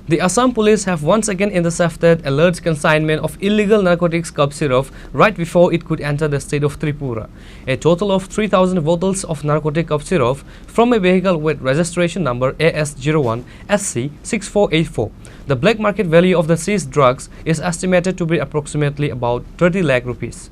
The Assam Police have once again intercepted a large consignment of illegal narcotics cough syrup right before it could enter the state of Tripura. A total of 3,000 bottles of narcotic cough syrup from a vehicle with registration number AS01SC6484. The black market value of the seized drugs is estimated to be approximately about 30 lakh rupees.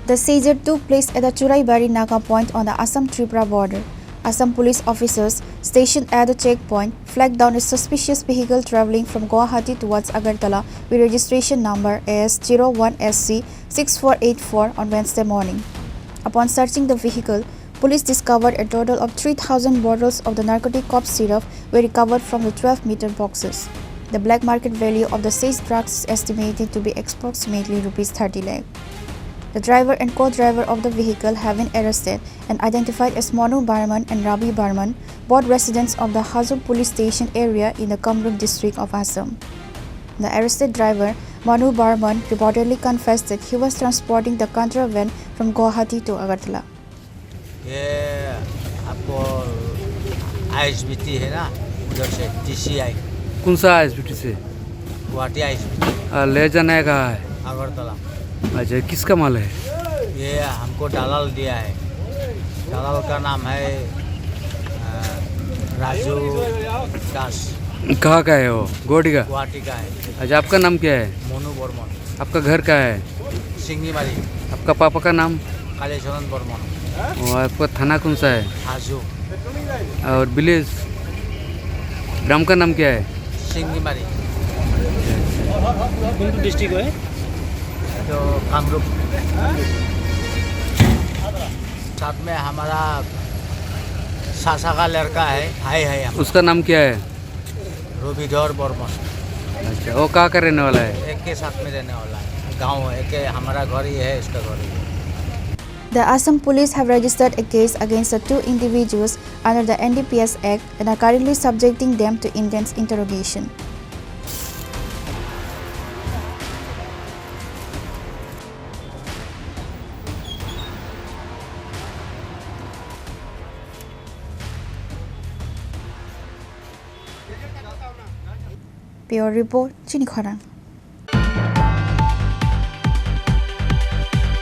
The seizure took place at the Churaibari Naga point on the Assam-Tripura border. Assam police officers stationed at the checkpoint flagged down a suspicious vehicle travelling from Guwahati towards Agartala with registration number AS01SC6484 on Wednesday morning. Upon searching the vehicle, police discovered a total of 3,000 bottles of the narcotic cough syrup were recovered from the 12-meter boxes. The black market value of the seized drugs is estimated to be approximately Rs 30 lakh. The driver and co-driver of the vehicle have been arrested and identified as Manu Barman and Rabi Barman, both residents of the Assam Police Station area in the Kamrup district of Assam. The arrested driver, Manu Barman, reportedly confessed that he was transporting the contraband from Guwahati to Agartala. ये आपको ISBT है ना, उधर से TCI. कौन सा ISBT से? Guwahati ISBT. ले जाना है कहाँ है? अगरतला। अच्छा, किसका माल है? ये हमको दलाल दिया है। दलाल का नाम है राजू दास। कहाँ का है वो? गुवाहाटी का? गुवाहाटी का है। अच्छा, आपका नाम क्या है? मोनू बर्मन। आपका घर कहाँ है? सिंगीमारी। आपका पापा का नाम? कालेश्वरन बर्मन। और आपका थाना कौन सा है? हाजू। और विलेज ग्राम का नाम क्या है? सिंगीमारी। कौन डिस्ट्रिक्ट है? तो कामरूप। साथ में हमारा सासा का लड़का है, भाई है। उसका नाम क्या है? रोबिधर बर्मन। अच्छा, वो कहाँ का रहने वाला है? एक के साथ में रहने वाला है। गांव है कि हमारा घर ही है, इसका घर ही है। The Assam Police have registered a case against the two individuals under the NDPS Act and are currently subjecting them to intense interrogation. Pure report, Chini Khorang.